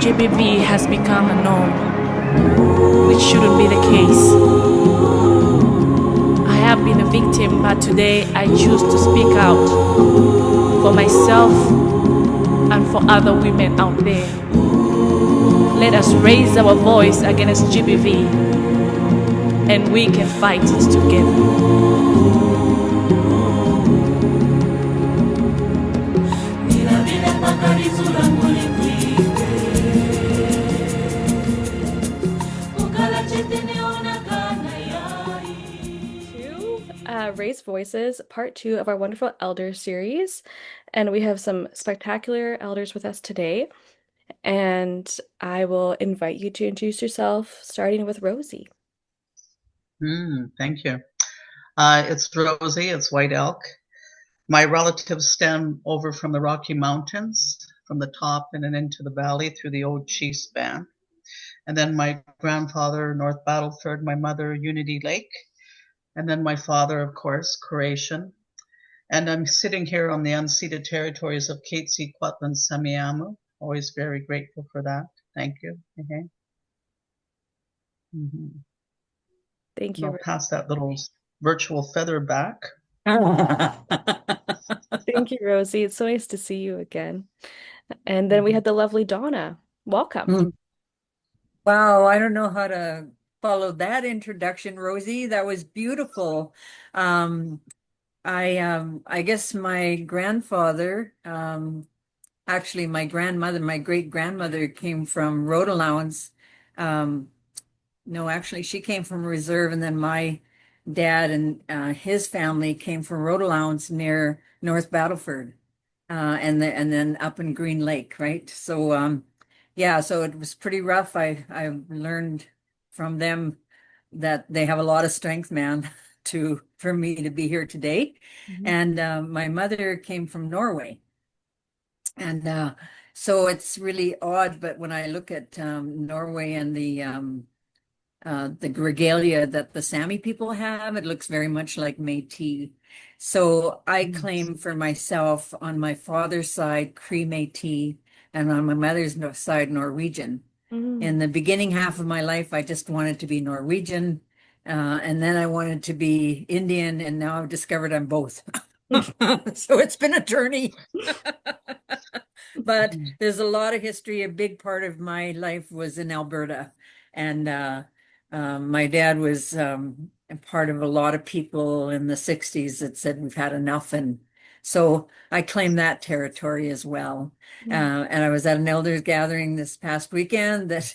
GBV has become a norm, which shouldn't be the case. I have been a victim, but today I choose to speak out for myself and for other women out there. Let us raise our voice against GBV, and we can fight it together. Raise Voices, part 2 of our wonderful elder series. And we have some spectacular elders with us today. And I will invite you to introduce yourself, starting with Rosie. Thank you. It's Rosie, it's White Elk. My relatives stem over from the Rocky Mountains, from the top and then into the valley through the old Chiefs Band. And then my grandfather, North Battleford, my mother, Unity Lake. And then my father, of course, Croatian. And I'm sitting here on the unceded territories of Katsi, Kwatlan, Semiahmoo. Always very grateful for that. Thank you. Thank you. I'll pass that little virtual feather back. Thank you, Rosie. It's so nice to see you again. And then we had the lovely Donna. Welcome. Wow, I don't know how to follow that introduction, Rosie. That was beautiful. I guess my grandfather, actually my grandmother, my great grandmother came from road allowance. No, actually she came from reserve, and then my dad and his family came from road allowance near North Battleford, and then up in Green Lake, right? So yeah, so it was pretty rough. I learned from them that they have a lot of strength, man, to for me to be here today. And my mother came from Norway, and so it's really odd. But when I look at Norway and the regalia that the Sami people have, it looks very much like Métis. So I claim for myself on my father's side Cree Métis, and on my mother's side Norwegian. In the beginning half of my life, I just wanted to be Norwegian, and then I wanted to be Indian, and now I've discovered I'm both. So it's been a journey. But there's a lot of history. A big part of my life was in Alberta, and my dad was a part of a lot of people in the 60s that said we've had enough. And so I claim that territory as well. And I was at an elders gathering this past weekend that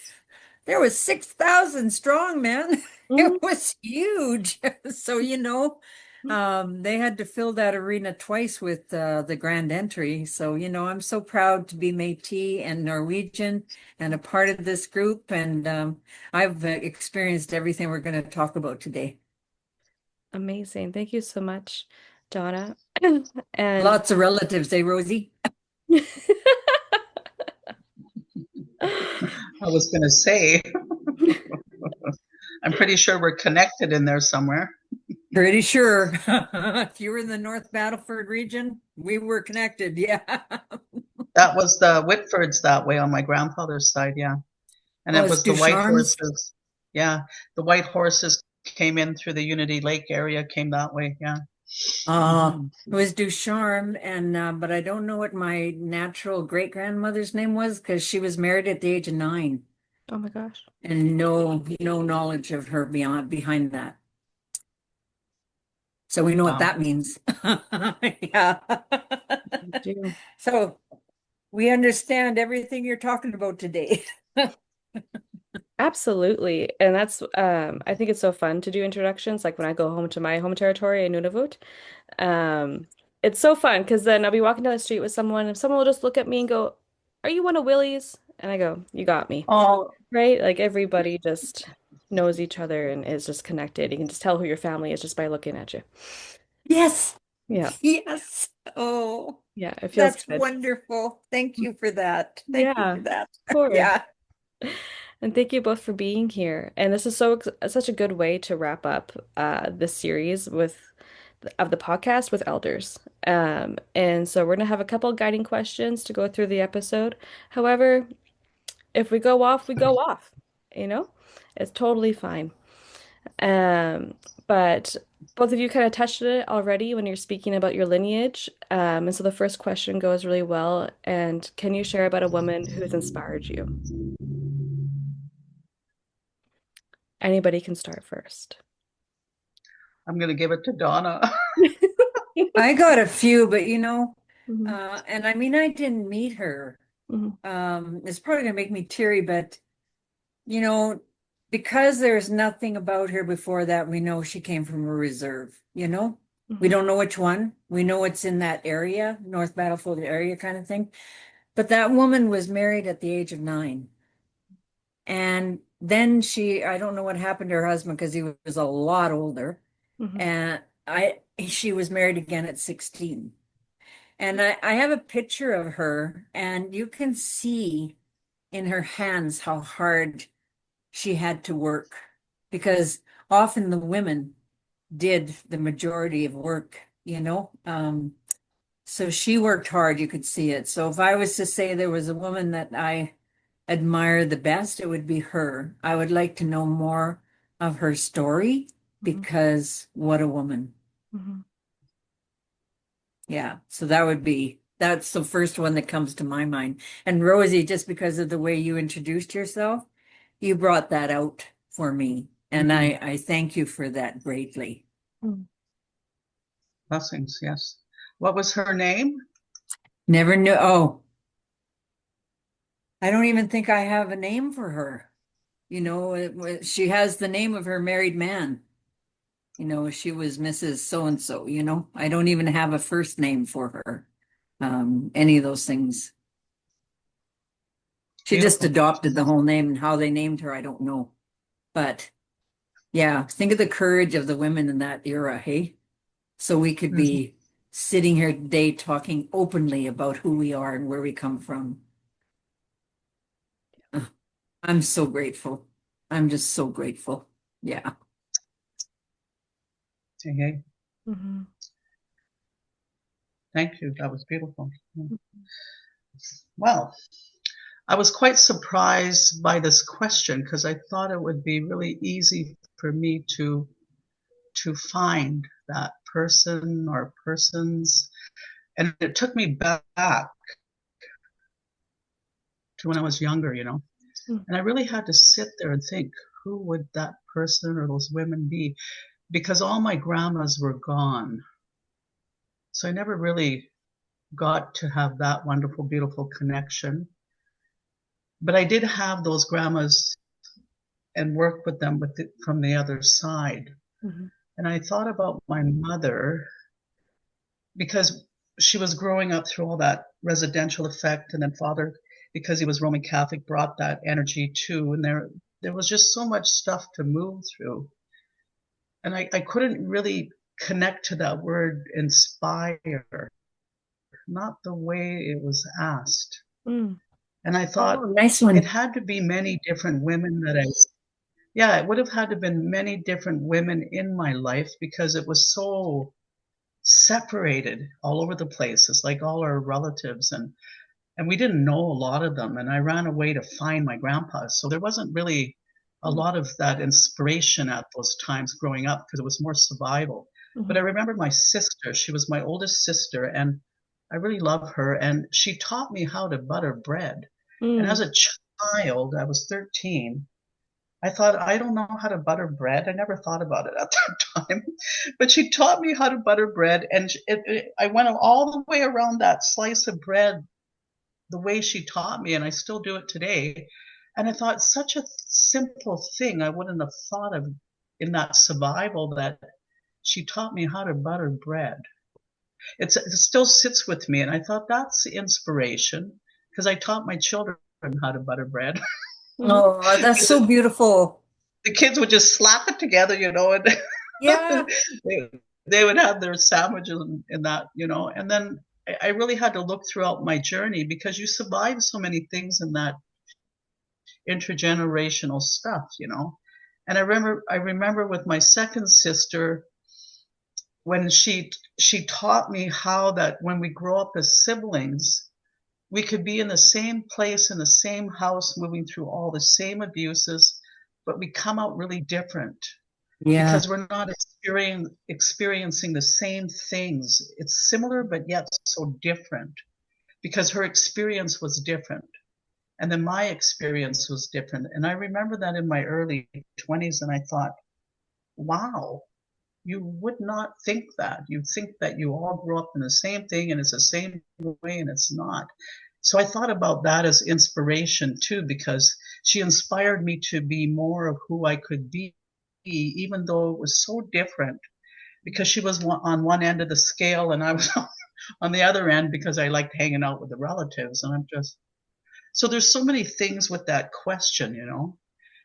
there was 6,000 strong, man. It was huge. So, they had to fill that arena twice with the grand entry. So, I'm so proud to be Métis and Norwegian and a part of this group. And I've experienced everything we're going to talk about today. Amazing. Thank you so much, Donna. And lots of relatives, eh, Rosie? I was going to say, I'm pretty sure we're connected in there somewhere. Pretty sure. If you were in the North Battleford region, we were connected. Yeah. That was the Whitfords that way on my grandfather's side. Yeah. And it was the white horses. Yeah. The white horses came in through the Unity Lake area, came that way. Yeah. It was Ducharme, and but I don't know what my natural great grandmother's name was because she was married at the age of 9. Oh my gosh. And no knowledge of her behind that. So we know what that means. Yeah. So we understand everything you're talking about today. Absolutely. And that's I think it's so fun to do introductions, like when I go home to my home territory in Nunavut. It's so fun because then I'll be walking down the street with someone and someone will just look at me and go, "Are you one of Willie's?" And I go, "You got me." Oh, right? Like everybody just knows each other and is just connected. You can just tell who your family is just by looking at you. Yes. Yeah. Yes. Oh, yeah, it feels that's good. Wonderful. Thank you for that. Thank you for that. Of course. Yeah. And thank you both for being here. And this is such a good way to wrap up this series of the podcast with elders. And so we're gonna have a couple guiding questions to go through the episode. However, If we go off, we go off, you know? It's totally fine. Um, but both of you kind of touched on it already when you're speaking about your lineage. And so the first question goes really well. And can you share about a woman who's inspired you? Anybody can start first. I'm going to give it to Donna. I got a few, but Mhm, and I mean, I didn't meet her. mhm, It's probably gonna make me teary, but you know, because there's nothing about her before that, we know she came from a reserve. We mhm, don't know which one. We know it's in that area, North Battlefield area kind of thing. But that woman was married at the age of 9. And then I don't know what happened to her husband because he was a lot older. mhm, And she was married again at 16. And I have a picture of her, and you can see in her hands how hard she had to work because often the women did the majority of work. So she worked hard, you could see it. So if I was to say there was a woman that I admire the best, it would be her. I would like to know more of her story mhm, because what a woman. mhm. Yeah. So that's the first one that comes to my mind. And Rosie, just because of the way you introduced yourself, you brought that out for me. And Mhm. I thank you for that greatly. Mhm. Blessings, yes. What was her name? Never knew. Oh, I don't even think I have a name for her. She has the name of her married man. She was Mrs. So and so, I don't even have a first name for her. Any of those things. She just Beautiful. adopted the whole name, and how they named her, I don't know. But yeah, think of the courage of the women in that era, hey? So we could Mhm. be sitting here today talking openly about who we are and where we come from. Ugh, I'm so grateful. I'm just so grateful. Yeah. Okay. Mhm. Thank you. That was beautiful. Well, I was quite surprised by this question because I thought it would be really easy for me to find that person or persons. And it took me back to when I was younger. Mhm. And I really had to sit there and think, who would that person or those women be? Because all my grandmas were gone. So I never really got to have that wonderful, beautiful connection. But I did have those grandmas and work with them from the other side. Mhm. And I thought about my mother because she was growing up through all that residential effect, and then father, because he was Roman Catholic, brought that energy too. And there was just so much stuff to move through. And I couldn't really connect to that word inspire, not the way it was asked. Mm. And I thought Oh, nice it one. had to be many different women yeah, it would have had to have been many different women in my life because it was so separated all over the place. It's like all our relatives and we didn't know a lot of them. And I ran away to find my grandpa. So there wasn't really a lot of that inspiration at those times growing up because it was more survival. But I Mhm. remember my sister, she was my oldest sister, and I really love her. And she taught me how to butter bread. And Mm. as a child, I was 13. I thought, I don't know how to butter bread. I never thought about it at that time. But she taught me how to butter bread. And I went all the way around that slice of bread the way she taught me. And I still do it today. And I thought, such a simple thing I wouldn't have thought of in that survival that she taught me how to butter bread. It still sits with me. And I thought, that's the inspiration because I taught my children how to butter bread. Mhm. Oh, that's so beautiful. The kids would just slap it together, and Yeah. they, they would have their sandwiches and that. And then I really had to look throughout my journey because you survive so many things in that intergenerational stuff. And I remember with my second sister when she taught me how that when we grow up as siblings, we could be in the same place, in the same house, moving through all the same abuses, but we come out really different Yeah. because we're not experiencing the same things. It's similar, but yet so different because her experience was different. And then my experience was different. And I remember that in my early 20s, and I thought, wow, you would not think that. You'd think that you all grew up in the same thing and it's the same way, and it's not. So I thought about that as inspiration too, because she inspired me to be more of who I could be, even though it was so different, because she was on one end of the scale and I was on the other end because I liked hanging out with the relatives. And I'm just, so there's so many things with that question,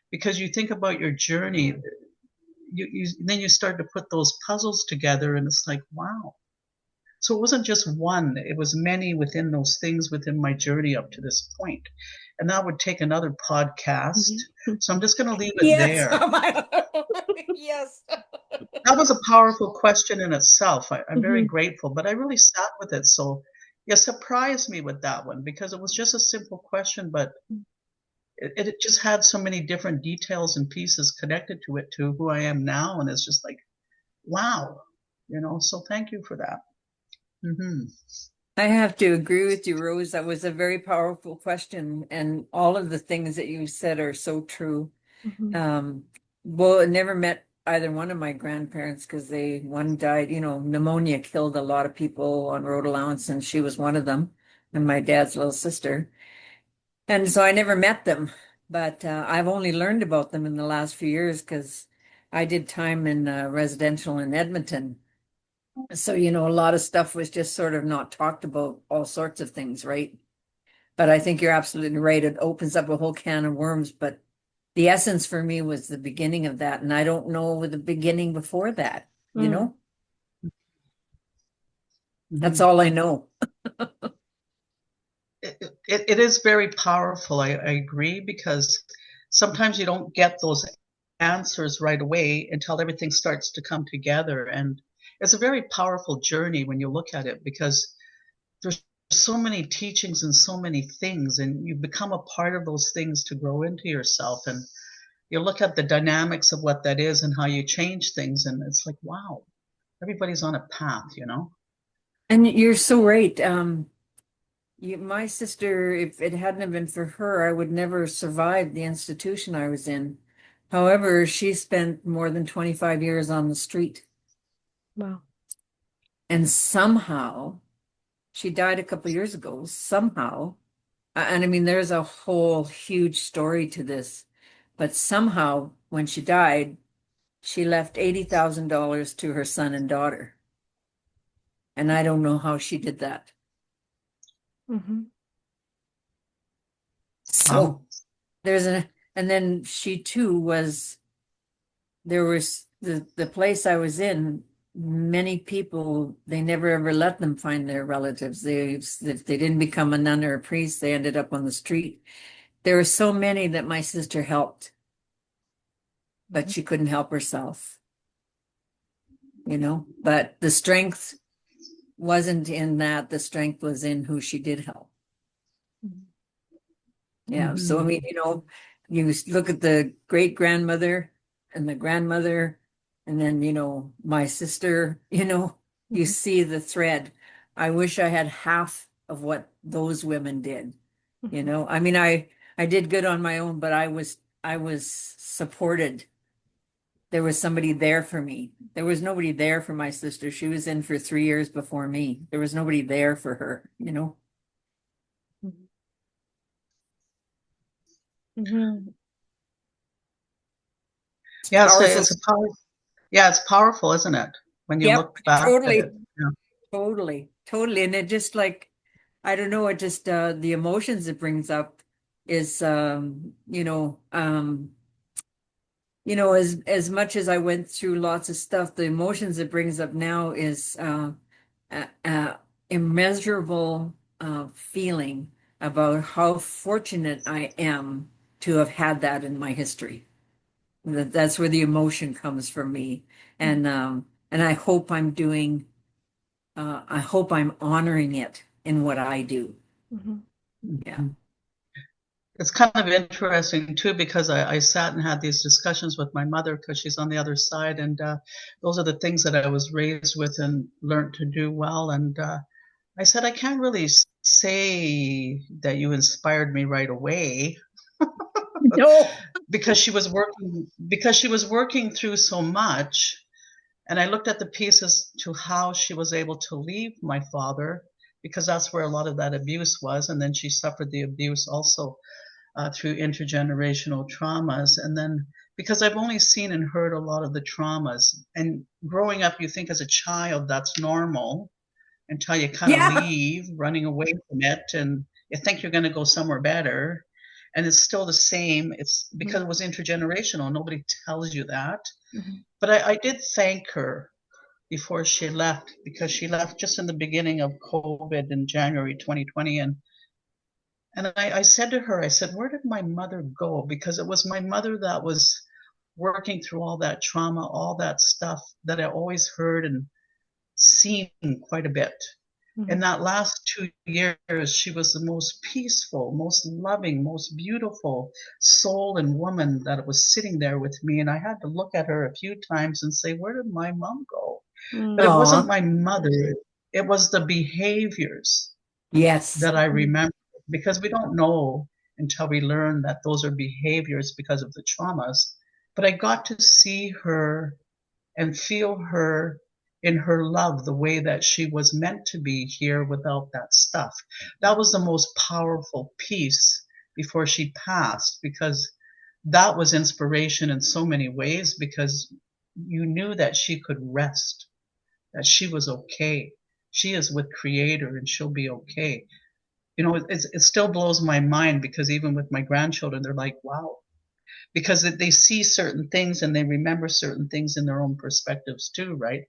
because you think about your journey, then you start to put those puzzles together and it's like, wow. So it wasn't just one, it was many within those things within my journey up to this point. And that would take another podcast. So I'm just going to leave it there. Yes. That was a powerful question in itself. I'm very grateful, but I really sat with it. So yeah, surprised me with that one because it was just a simple question, but it just had so many different details and pieces connected to it, to who I am now. And it's just like, wow, so thank you for that. I have to agree with you, Rose. That was a very powerful question. And all of the things that you said are so true. Well, I never met either one of my grandparents because one died, pneumonia killed a lot of people on road allowance, and she was one of them, and my dad's little sister. And so I never met them, but I've only learned about them in the last few years because I did time in residential in Edmonton. So, a lot of stuff was just sort of not talked about, all sorts of things, right? But I think you're absolutely right. It opens up a whole can of worms, but the essence for me was the beginning of that. And I don't know the beginning before that, That's all I know. It is very powerful. I agree, because sometimes you don't get those answers right away until everything starts to come together. And it's a very powerful journey when you look at it, because there's so many teachings and so many things, and you become a part of those things to grow into yourself. And you look at the dynamics of what that is and how you change things. And it's like, wow, everybody's on a path, And you're so right. My sister, if it hadn't have been for her, I would never survive the institution I was in. However, she spent more than 25 years on the street. Wow. And somehow, she died a couple years ago, somehow. And I mean, there's a whole huge story to this. But somehow, when she died, she left $80,000 to her son and daughter. And I don't know how she did that. So and then she too there was the place I was in, many people, they never ever let them find their relatives. If they didn't become a nun or a priest, they ended up on the street. There were so many that my sister helped, but she couldn't help herself, but the strength wasn't in that. The strength was in who she did help. Yeah. So, I mean, you look at the great grandmother and the grandmother, and then, my sister, you see the thread. I wish I had half of what those women did. I mean, I did good on my own, but I was supported. There was somebody there for me. There was nobody there for my sister. She was in for 3 years before me. There was nobody there for her, Yeah, Powerful. it's powerful, isn't it? When you look back totally. at it. Yeah. Totally. And it just like, I don't know, it just, the emotions it brings up is, as much as I went through lots of stuff, the emotions it brings up now is, immeasurable, feeling about how fortunate I am to have had that in my history. That's where the emotion comes from me. And I hope I'm doing, I hope I'm honoring it in what I do. Yeah. It's kind of interesting too, because I sat and had these discussions with my mother because she's on the other side, and those are the things that I was raised with and learned to do well. And I said, I can't really say that you inspired me right away No. because she was working through so much. And I looked at the pieces to how she was able to leave my father, because that's where a lot of that abuse was. And then she suffered the abuse also through intergenerational traumas. And then because I've only seen and heard a lot of the traumas, and growing up, you think as a child that's normal until you kind of Yeah. leave, running away from it, and you think you're going to go somewhere better. And it's still the same. It's because it was intergenerational. Nobody tells you that. Mhm. But I did thank her before she left, because she left just in the beginning of COVID in January 2020. And I said to her, I said, where did my mother go? Because it was my mother that was working through all that trauma, all that stuff that I always heard and seen quite a bit. In Mhm. that last 2 years, she was the most peaceful, most loving, most beautiful soul and woman that was sitting there with me. And I had to look at her a few times and say, where did my mom go? But it Mm. wasn't Oh, my mother. It was the behaviors yes. that I remember, because we don't know until we learn that those are behaviors because of the traumas. But I got to see her and feel her in her love, the way that she was meant to be here without that stuff. That was the most powerful piece before she passed, because that was inspiration in so many ways, because you knew that she could rest, that she was okay. She is with Creator and she'll be okay. It still blows my mind, because even with my grandchildren, they're like, wow, because they see certain things and they remember certain things in their own perspectives too, right?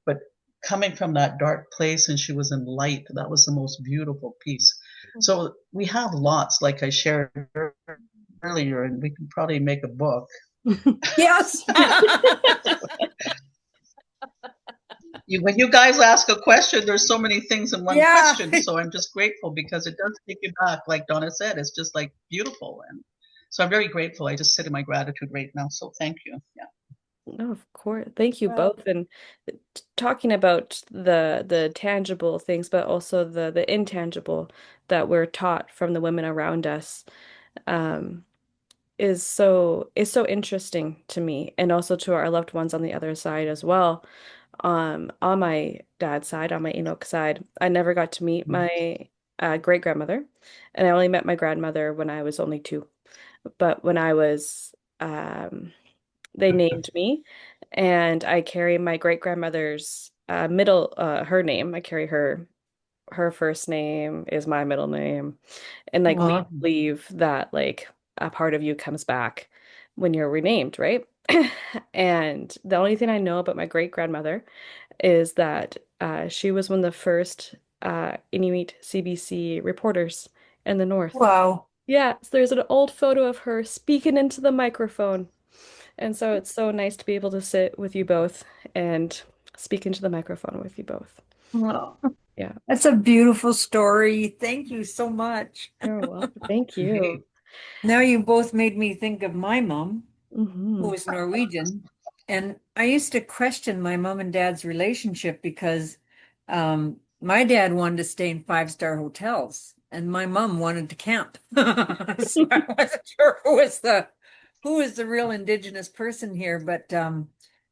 But coming from that dark place and she was in light, that was the most beautiful piece. So we have lots, like I shared earlier, and we can probably make a book. Yes. When you guys ask a question, there's so many things in one Yeah. question. So I'm just grateful, because it does take you back. Like Donna said, it's just like beautiful. And so I'm very grateful. I just sit in my gratitude right now. So thank you. Yeah. No, of course. Thank you Well, both. And talking about the tangible things, but also the intangible that we're taught from the women around us, um, is so interesting to me, and also to our loved ones on the other side as well. On my dad's side, on my Enoch side, I never got to meet my great grandmother, and I only met my grandmother when I was only 2. But when I was they named me, and I carry my great grandmother's middle her name. I carry her first name is my middle name, and like we well, believe that like a part of you comes back when you're renamed, right? And the only thing I know about my great grandmother is that she was one of the first Inuit CBC reporters in the North. wow. Yeah, so there's an old photo of her speaking into the microphone. And so it's so nice to be able to sit with you both and speak into the microphone with you both. Well, Yeah, that's a beautiful story. Thank you so much. you're welcome. Thank you. Hey, Now you both made me think of my mom, who Hmm. was Norwegian. And I used to question my mom and dad's relationship because my dad wanted to stay in five-star hotels and my mom wanted to camp. So I wasn't sure who was the real indigenous person here, but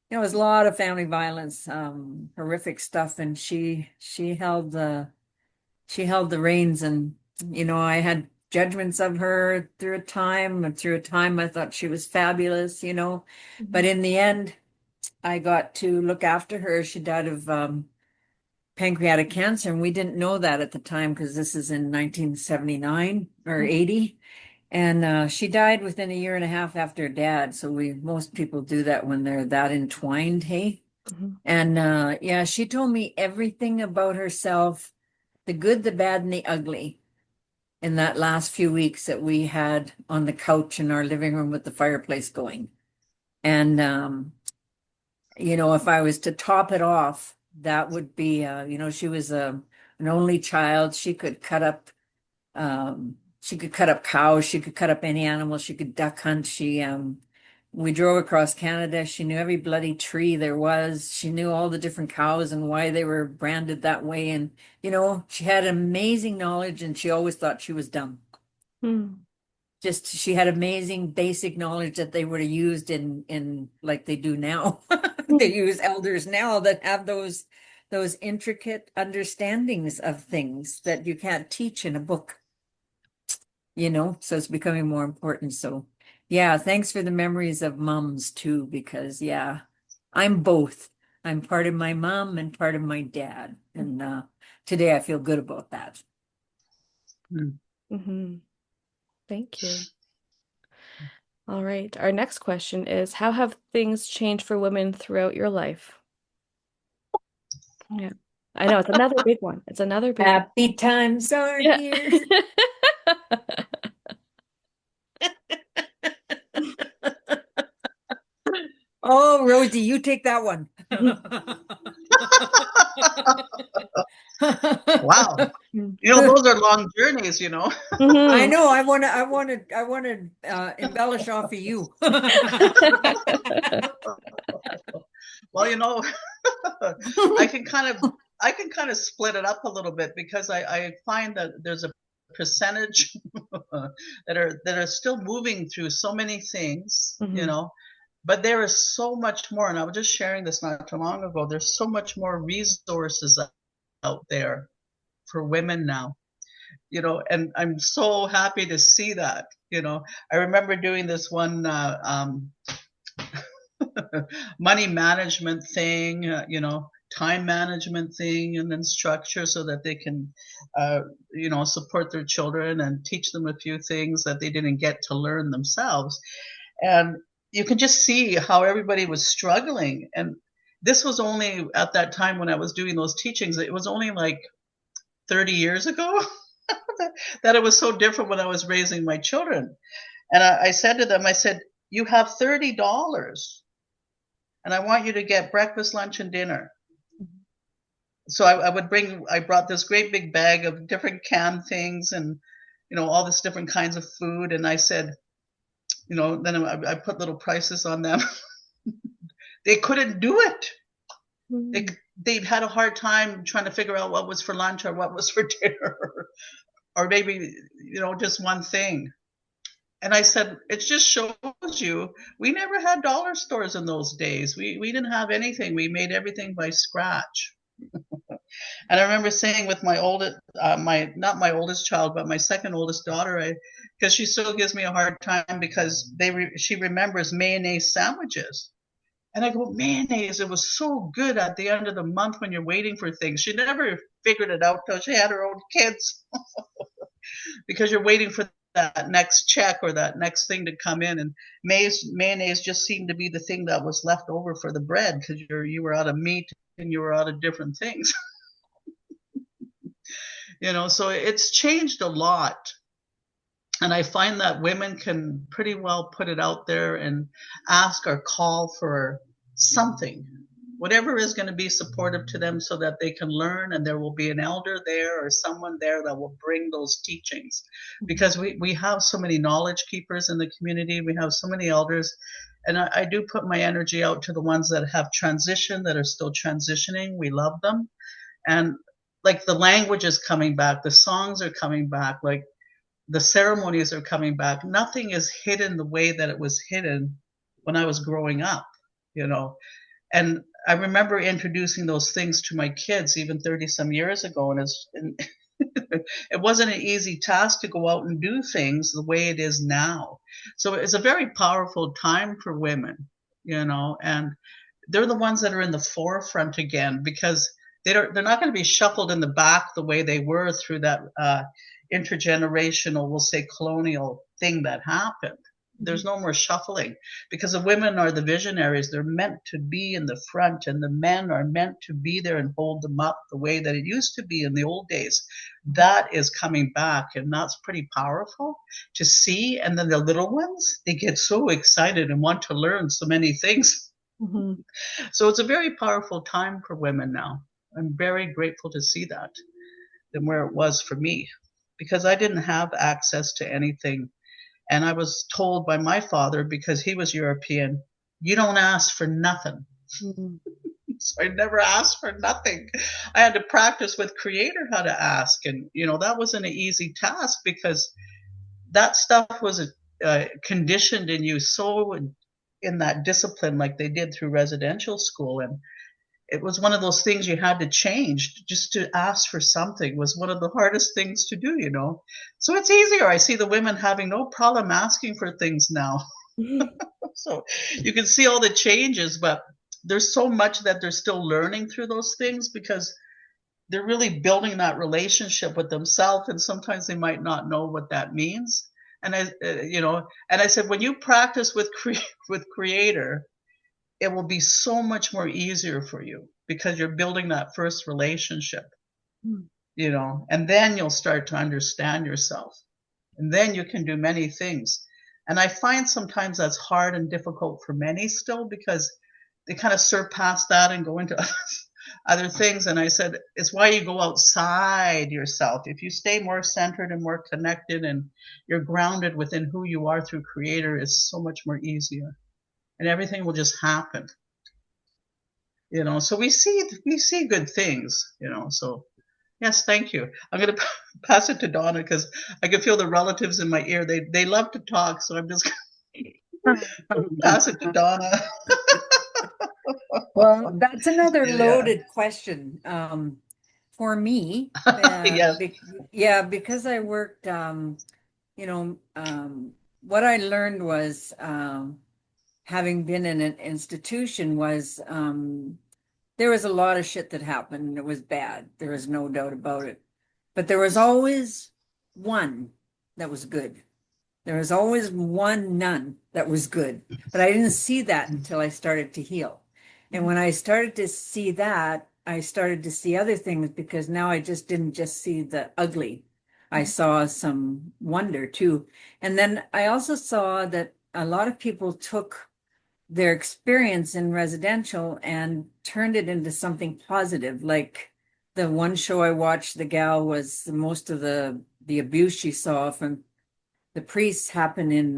it was a lot of family violence, horrific stuff, and she held the reins, and I had judgments of her through a time, and through a time I thought she was fabulous, but in the end I got to look after her. She died of pancreatic cancer, and we didn't know that at the time because this is in 1979 or 80. And she died within a year and a half after her dad. So most people do that when they're that entwined, hey? Hmm. And yeah, she told me everything about herself, the good, the bad, and the ugly, in that last few weeks that we had on the couch in our living room with the fireplace going. And if I was to top it off, that would be, she was an only child. She could cut up She could cut up cows. She could cut up any animal. She could duck hunt. We drove across Canada. She knew every bloody tree there was. She knew all the different cows and why they were branded that way. And, she had amazing knowledge, and she always thought she was dumb. She had amazing basic knowledge that they would have used in like they do now. They use elders now that have those intricate understandings of things that you can't teach in a book. So it's becoming more important. So yeah, thanks for the memories of mums too, because yeah, I'm both. I'm part of my mom and part of my dad. And today I feel good about that. Thank you. All right. Our next question is, how have things changed for women throughout your life? Yeah, I know it's another big one. It's another big Happy times are here. Oh, Rosie, you take that one. Wow. Those are long journeys, I know. I want to embellish off of you. Well, I can kind of split it up a little bit, because I find that there's a percentage that are still moving through so many things, but there is so much more. And I was just sharing this not too long ago. There's so much more resources out there for women now, and I'm so happy to see that. I remember doing this one money management thing, time management thing, and then structure so that they can, support their children and teach them a few things that they didn't get to learn themselves. And you can just see how everybody was struggling. And this was only at that time when I was doing those teachings, it was only like 30 years ago that it was so different when I was raising my children. And I said to them, I said, you have $30 and I want you to get breakfast, lunch, and dinner. So I brought this great big bag of different canned things and, all this different kinds of food. And I said, then I put little prices on them. They couldn't do it. They'd had a hard time trying to figure out what was for lunch or what was for dinner, or maybe, just one thing. And I said, it just shows you, we never had dollar stores in those days. We didn't have anything. We made everything by scratch. And I remember saying with my oldest, not my oldest child, but my second oldest daughter, because she still gives me a hard time because she remembers mayonnaise sandwiches. And I go, mayonnaise, it was so good at the end of the month when you're waiting for things. She never figured it out till she had her own kids. Because you're waiting for that next check or that next thing to come in. And mayonnaise just seemed to be the thing that was left over for the bread, because you were out of meat and you were out of different things. So it's changed a lot. And I find that women can pretty well put it out there and ask or call for something, whatever is going to be supportive to them, so that they can learn, and there will be an elder there or someone there that will bring those teachings. Because we have so many knowledge keepers in the community. We have so many elders. And I do put my energy out to the ones that have transitioned, that are still transitioning. We love them. And like the language is coming back, the songs are coming back, like the ceremonies are coming back. Nothing is hidden the way that it was hidden when I was growing up, And I remember introducing those things to my kids even 30 some years ago. And it wasn't an easy task to go out and do things the way it is now. So it's a very powerful time for women, and they're the ones that are in the forefront again, because they're not going to be shuffled in the back the way they were through that intergenerational, we'll say colonial thing that happened. There's no more shuffling, because the women are the visionaries. They're meant to be in the front, and the men are meant to be there and hold them up the way that it used to be in the old days. That is coming back, and that's pretty powerful to see. And then the little ones, they get so excited and want to learn so many things. So it's a very powerful time for women now. I'm very grateful to see that than where it was for me. because I didn't have access to anything. And I was told by my father, because he was European, you don't ask for nothing. Mm. So I never asked for nothing. I had to practice with Creator how to ask. And, that wasn't an easy task, because that stuff was conditioned in you so in that discipline, like they did through residential school. And it was one of those things you had to change. Just to ask for something was one of the hardest things to do, So it's easier. I see the women having no problem asking for things now. So you can see all the changes, but there's so much that they're still learning through those things, because they're really building that relationship with themselves, and sometimes they might not know what that means. And I said, when you practice with Creator, it will be so much more easier for you, because you're building that first relationship, and then you'll start to understand yourself, and then you can do many things. And I find sometimes that's hard and difficult for many still, because they kind of surpass that and go into other things. And I said, it's why you go outside yourself. If you stay more centered and more connected, and you're grounded within who you are through Creator, it's so much more easier, and everything will just happen. So we see good things, so yes, thank you. I'm going to pass it to Donna, because I can feel the relatives in my ear. They love to talk, so I'm just going to pass it to Donna. Well, that's another Yeah. loaded question. For me, Yes. because I worked, what I learned was, having been in an institution, was there was a lot of shit that happened, and it was bad. There was no doubt about it. But there was always one that was good. There was always none that was good. But I didn't see that until I started to heal. And when I started to see that, I started to see other things, because now I just didn't just see the ugly. I saw some wonder too. And then I also saw that a lot of people took their experience in residential and turned it into something positive. Like the one show I watched, the gal was most of the abuse she saw from the priests happened in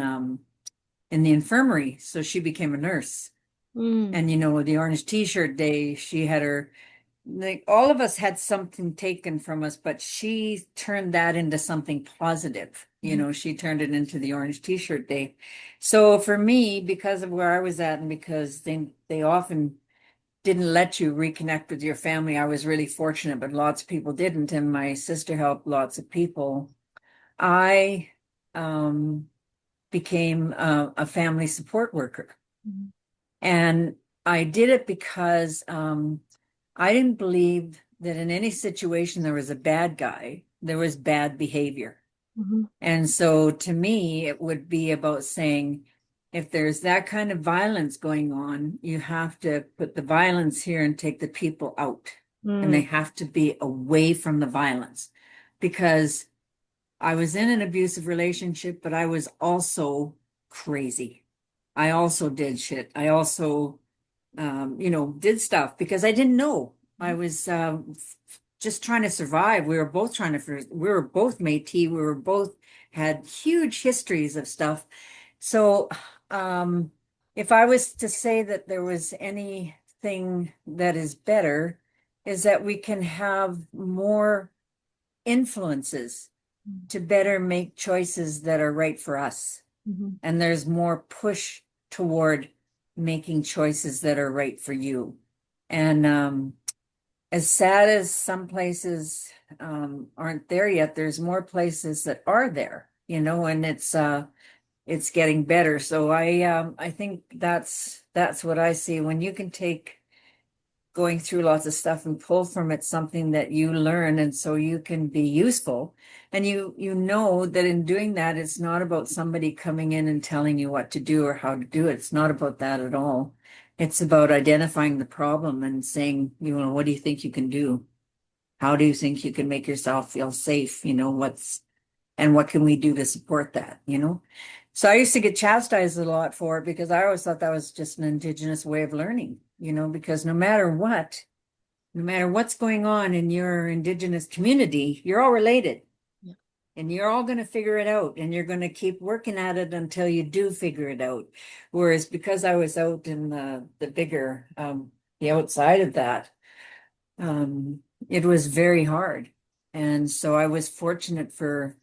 the infirmary. So she became a nurse. And the orange t-shirt day, she had her, like, all of us had something taken from us, but she turned that into something positive. She turned it into the orange t-shirt day. So for me, because of where I was at, and because they often didn't let you reconnect with your family, I was really fortunate, but lots of people didn't. And my sister helped lots of people. I became a family support worker. And I did it because I didn't believe that in any situation there was a bad guy, there was bad behavior. And so to me, it would be about saying, if there's that kind of violence going on, you have to put the violence here and take the people out. And they have to be away from the violence. Because I was in an abusive relationship, but I was also crazy. I also did shit. I also, did stuff because I didn't know. I was just trying to survive. We were both Métis. We were both had huge histories of stuff. So if I was to say that there was anything that is better, is that we can have more influences to better make choices that are right for us. And there's more push toward making choices that are right for you. And as sad as some places aren't there yet, there's more places that are there, and it's getting better. So I think that's what I see. When you can take going through lots of stuff and pull from it something that you learn, and so you can be useful. And you know that in doing that, it's not about somebody coming in and telling you what to do or how to do it. It's not about that at all. It's about identifying the problem and saying, what do you think you can do? How do you think you can make yourself feel safe? What can we do to support that? So I used to get chastised a lot for it, because I always thought that was just an Indigenous way of learning, because no matter what's going on in your Indigenous community, you're all related. and you're all going to figure it out, and you're going to keep working at it until you do figure it out. Whereas because I was out in the bigger, the outside of that, it was very hard. And so I was fortunate for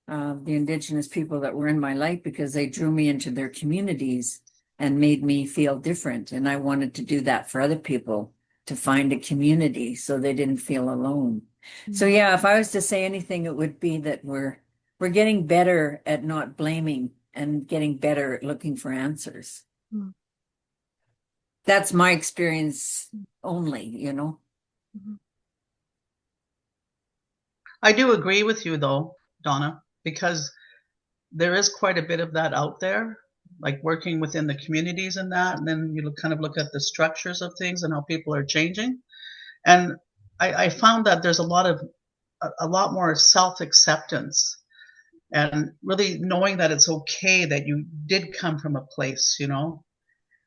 the Indigenous people that were in my life, because they drew me into their communities and made me feel different. And I wanted to do that for other people, to find a community so they didn't feel alone. So yeah, if I was to say anything, it would be that we're getting better at not blaming and getting better at looking for answers. Mm. That's my experience only, you know. I do agree with you though, Donna, because there is quite a bit of that out there, like working within the communities and that, and then you kind of look at the structures of things and how people are changing. And I found that there's a lot more self-acceptance and really knowing that it's okay that you did come from a place, you know,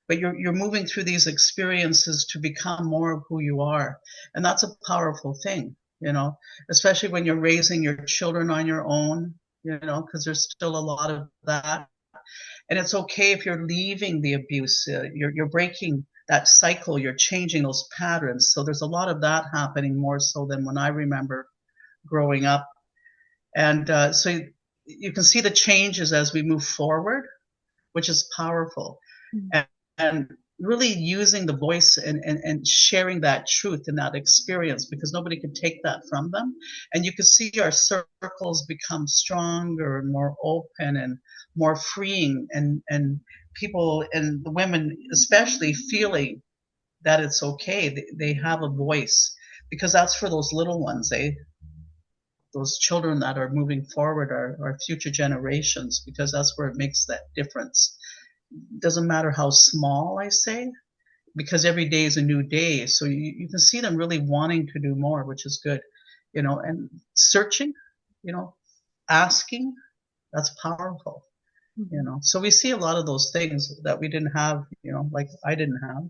but you're moving through these experiences to become more of who you are. And that's a powerful thing, you know, especially when you're raising your children on your own, you know, because there's still a lot of that. And it's okay if you're leaving the abuse, you're breaking that cycle, you're changing those patterns. So there's a lot of that happening more so than when I remember growing up. And so you can see the changes as we move forward, which is powerful. And really using the voice and sharing that truth and that experience, because nobody can take that from them. And you can see our circles become stronger and more open and more freeing, and people, and the women especially, feeling that it's okay. They have a voice, because that's for those little ones, those children that are moving forward, are future generations, because that's where it makes that difference. Doesn't matter how small, I say, because every day is a new day. So you can see them really wanting to do more, which is good, you know, and searching, you know, asking, that's powerful, you know. So we see a lot of those things that we didn't have, you know, like I didn't have,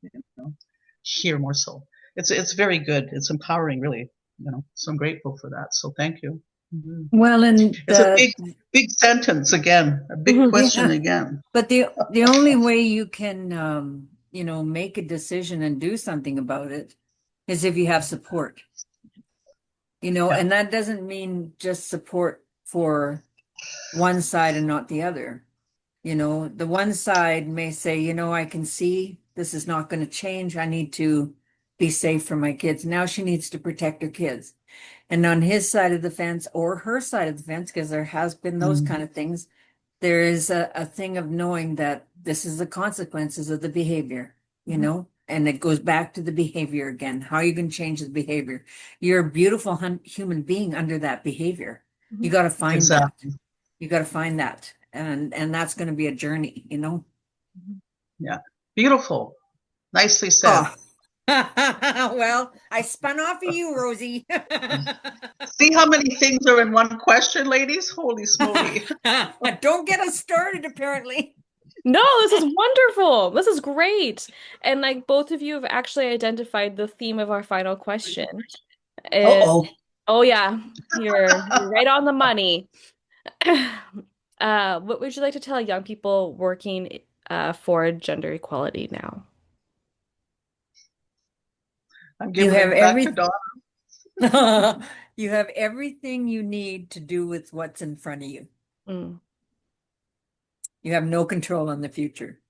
you know, here more so. It's very good. It's empowering, really, you know. So I'm grateful for that. So thank you. Well, and It's a big sentence again, a big question again. But the only way you can you know, make a decision and do something about it is if you have support. You know, and that doesn't mean just support for one side and not the other. You know, the one side may say, you know, I can see this is not going to change. I need to be safe for my kids. Now she needs to protect her kids. And on his side of the fence, or her side of the fence, because there has been those kind of things, there is a thing of knowing that this is the consequences of the behavior, you know, and it goes back to the behavior again. How are you going to change the behavior? You're a beautiful human being under that behavior. You got to find that. You got to find that. And that's going to be a journey, you know? Yeah. Beautiful. Nicely said. Oh. Well, I spun off of you, Rosie. See how many things are in one question, ladies? Holy smoly. Don't get us started, apparently. No, this is wonderful. This is great. And like both of you have actually identified the theme of our final question. And, oh yeah, you're right on the money. What would you like to tell young people working for gender equality now? I'm giving it back to Donna. You have everything you need to do with what's in front of you. Mm. You have no control on the future.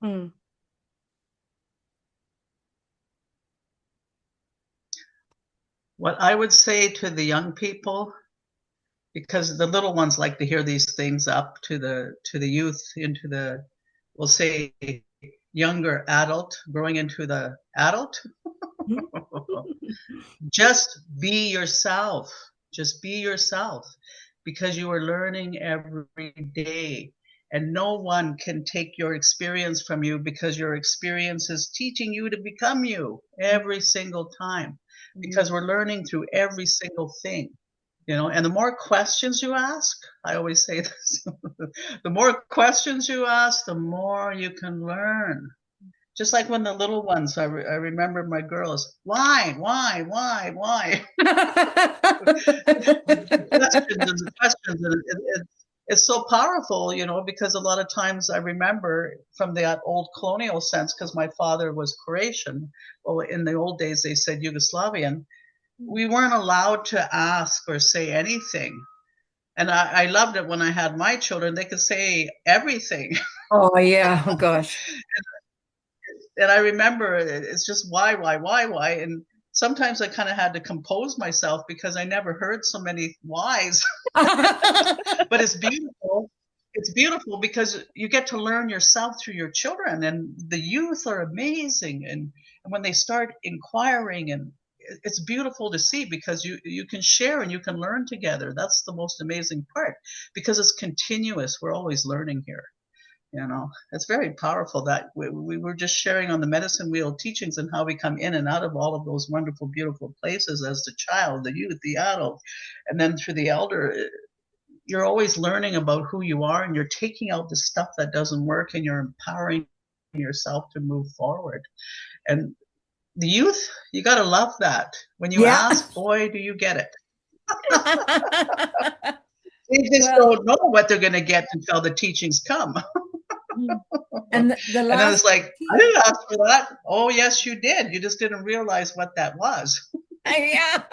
Mm. What I would say to the young people, because the little ones like to hear these things, up to the youth, into the, we'll say, younger adult, growing into the adult. Just be yourself. Just be yourself, because you are learning every day, and no one can take your experience from you, because your experience is teaching you to become you every single time, because we're learning through every single thing, you know. And the more questions you ask, I always say this, the more questions you ask, the more you can learn. Just like when the little ones, I remember my girls, why? The questions and the questions. And it's so powerful, you know, because a lot of times I remember from that old colonial sense, because my father was Croatian. Well, in the old days, they said Yugoslavian. We weren't allowed to ask or say anything. And I loved it when I had my children, they could say everything. Oh, yeah. Oh, gosh. And I remember it's just why? And sometimes I kind of had to compose myself because I never heard so many whys. But it's beautiful. It's beautiful because you get to learn yourself through your children, and the youth are amazing. And when they start inquiring, and it's beautiful to see because you can share and you can learn together. That's the most amazing part because it's continuous. We're always learning here. You know, it's very powerful that we were just sharing on the medicine wheel teachings and how we come in and out of all of those wonderful, beautiful places as the child, the youth, the adult, and then through the elder. You're always learning about who you are, and you're taking out the stuff that doesn't work, and you're empowering yourself to move forward. And the youth, you got to love that. When you ask, boy, do you get it. They just don't know what they're going to get until the teachings come. And then it's like, I didn't ask for that. Oh, yes, you did. You just didn't realize what that was. Yeah.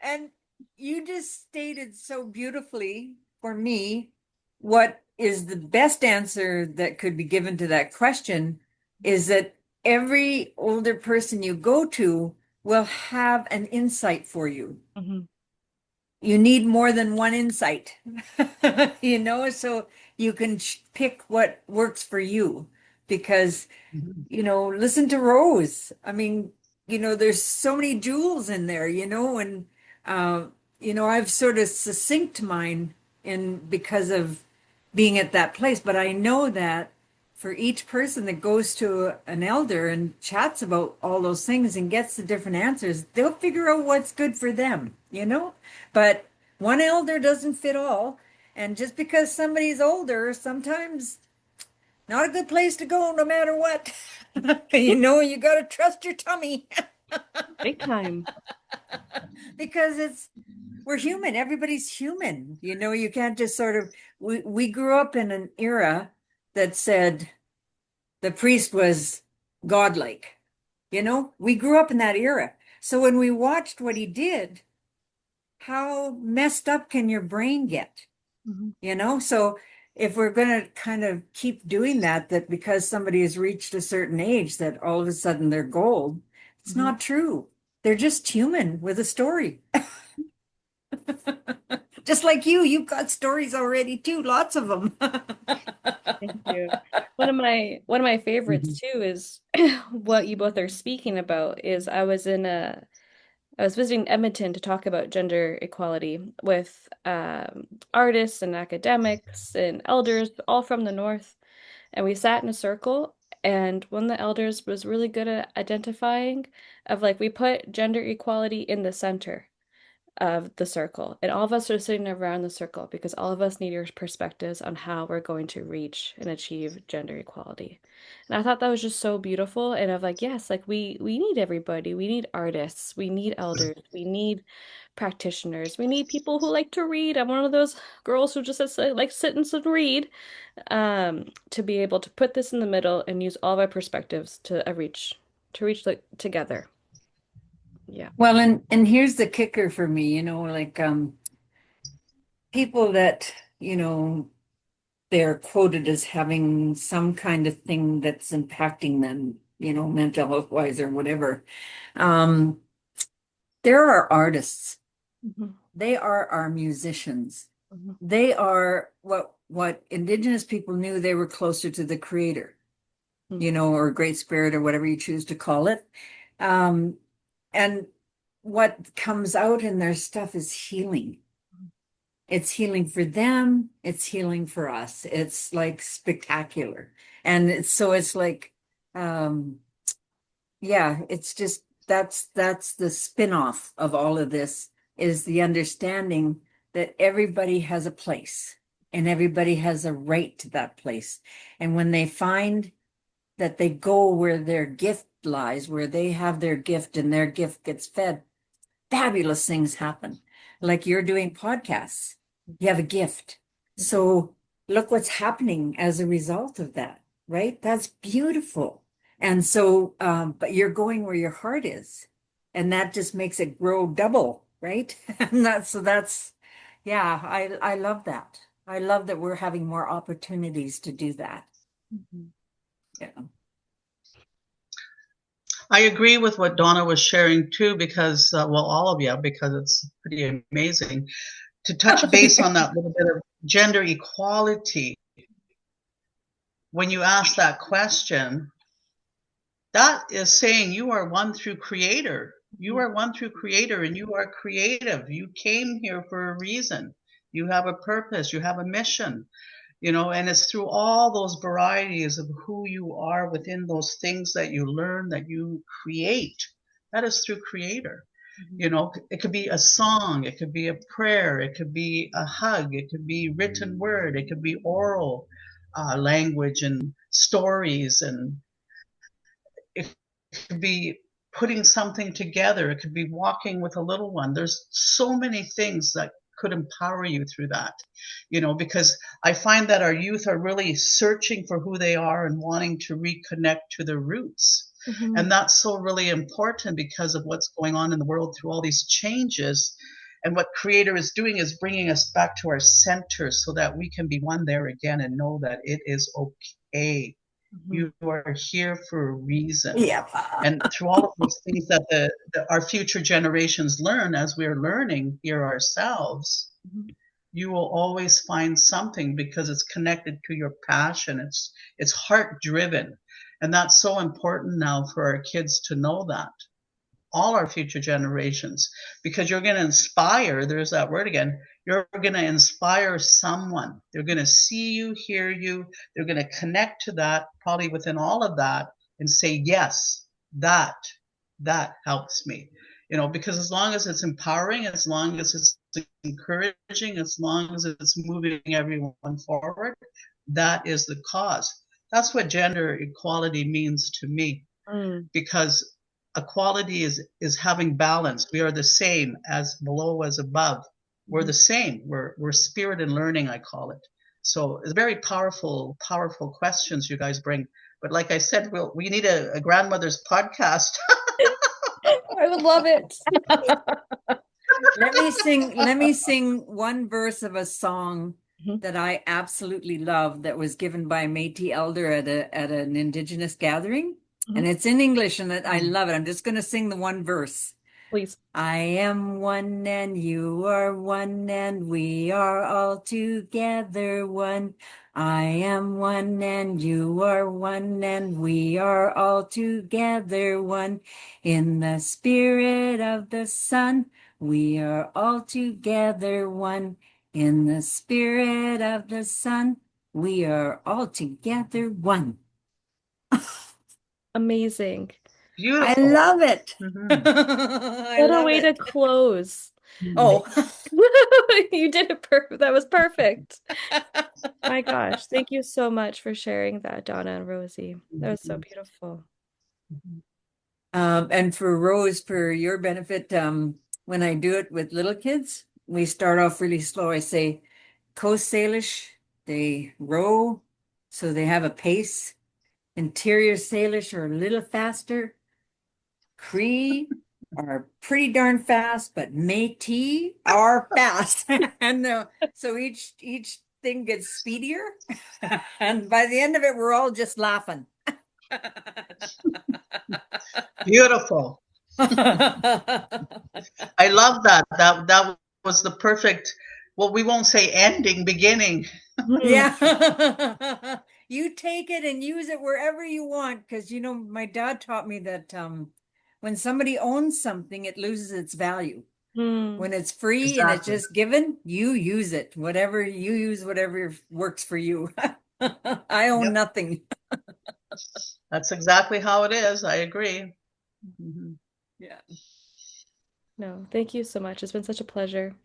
And you just stated so beautifully for me what is the best answer that could be given to that question is that every older person you go to will have an insight for you. Mm-hmm. You need more than one insight, you know, so you can pick what works for you because, you know, listen to Rose. I mean, you know, there's so many jewels in there, you know, and, you know, I've sort of succinct mine in because of being at that place, but I know that for each person that goes to an elder and chats about all those things and gets the different answers, they'll figure out what's good for them, you know? But one elder doesn't fit all. And just because somebody's older, sometimes not a good place to go no matter what. You know, you got to trust your tummy. Big time. Because we're human. Everybody's human. You know, you can't just sort of, we grew up in an era that said the priest was godlike. You know, we grew up in that era. So when we watched what he did, how messed up can your brain get? Mm-hmm. You know, so if we're going to kind of keep doing that because somebody has reached a certain age, that all of a sudden they're gold, it's not true. They're just human with a story. Just like you've got stories already too, lots of them. Thank you. One of my favorites too is what you both are speaking about is I was visiting Edmonton to talk about gender equality with artists and academics and elders all from the north, and we sat in a circle, and one of the elders was really good at identifying of like we put gender equality in the center of the circle. And all of us are sitting around the circle because all of us need your perspectives on how we're going to reach and achieve gender equality. And I thought that was just so beautiful. And of like, yes, like we need everybody. We need artists, we need elders, we need practitioners, we need people who like to read. I'm one of those girls who just like sit and read, to be able to put this in the middle and use all of our perspectives to reach like together. Yeah. Well, and here's the kicker for me, you know, like people that, you know, they're quoted as having some kind of thing that's impacting them, you know, mental health wise or whatever. There are artists. They are our musicians. They are what Indigenous people knew they were closer to the creator, you know, or great spirit or whatever you choose to call it. And what comes out in their stuff is healing. It's healing for them. It's healing for us. It's like spectacular. And it's like, yeah, it's just, that's the spin-off of all of this is the understanding that everybody has a place and everybody has a right to that place. And when they find that they go where their gift lies, where they have their gift and their gift gets fed. Fabulous things happen. Like you're doing podcasts, you have a gift. So look what's happening as a result of that, right? That's beautiful. And so, but you're going where your heart is, and that just makes it grow double, right? And that's, yeah, I love that. I love that we're having more opportunities to do that. Yeah. I agree with what Donna was sharing too, because, well, all of you, because it's pretty amazing. To touch base on that little bit of gender equality, when you ask that question, that is saying you are one through Creator. You are one through Creator, and you are creative. You came here for a reason. You have a purpose. You have a mission. You know, and it's through all those varieties of who you are within those things that you learn, that you create. That is through Creator. You know, it could be a song, it could be a prayer, it could be a hug, it could be written word, it could be oral language and stories, and it could be putting something together. It could be walking with a little one. There's so many things that could empower you through that, you know, because I find that our youth are really searching for who they are and wanting to reconnect to their roots. And that's so really important because of what's going on in the world through all these changes. And what Creator is doing is bringing us back to our center so that we can be one there again and know that it is okay. You are here for a reason. Yeah. And through all of those things that our future generations learn as we're learning here ourselves, you will always find something because it's connected to your passion. It's heart driven. And that's so important now for our kids to know that. All our future generations, because you're going to inspire, there's that word again, you're going to inspire someone. They're going to see you, hear you, they're going to connect to that, probably within all of that, and say, yes, that helps me. You know, because as long as it's empowering, as long as it's encouraging, as long as it's moving everyone forward, that is the cause. That's what gender equality means to me, because equality is having balance. We are the same, as below as above. We're the same. We're spirit and learning, I call it. So it's very powerful questions you guys bring. But like I said, we need a grandmother's podcast. I would love it. Let me sing one verse of a song that I absolutely love, that was given by a Métis elder at an Indigenous gathering. And it's in English, and I love it. I'm just going to sing the one verse. Please. I am one and you are one and we are all together one. I am one and you are one and we are all together one. In the spirit of the sun, we are all together one. In the spirit of the sun, we are all together one. Amazing. Beautiful. I love it. What a way to close. Oh, You did it perfect. That was perfect. My gosh. Thank you so much for sharing that, Donna and Rosie. That was so beautiful. And for Rose, for your benefit, when I do it with little kids, we start off really slow. I say, Coast Salish, they row, so they have a pace. Interior Salish are a little faster. Cree are pretty darn fast, but Métis are fast. And so each thing gets speedier. And by the end of it, we're all just laughing. Beautiful. I love that. That was the perfect, well, we won't say ending, beginning. Yeah. You take it and use it wherever you want, because you know my dad taught me that when somebody owns something, it loses its value. When it's free and it's just given, you use it. Whatever you use, whatever works for you. I own nothing. That's exactly how it is. I agree. Yeah. No, thank you so much. It's been such a pleasure.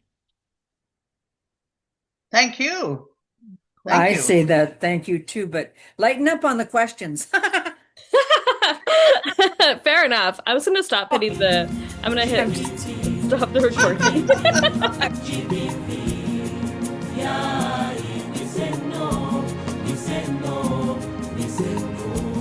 Thank you. I say that thank you too, but lighten up on the questions. Fair enough. I was gonna stop hitting the. I'm gonna hit stop the recording. Yeah, we say no, we say no, we say no.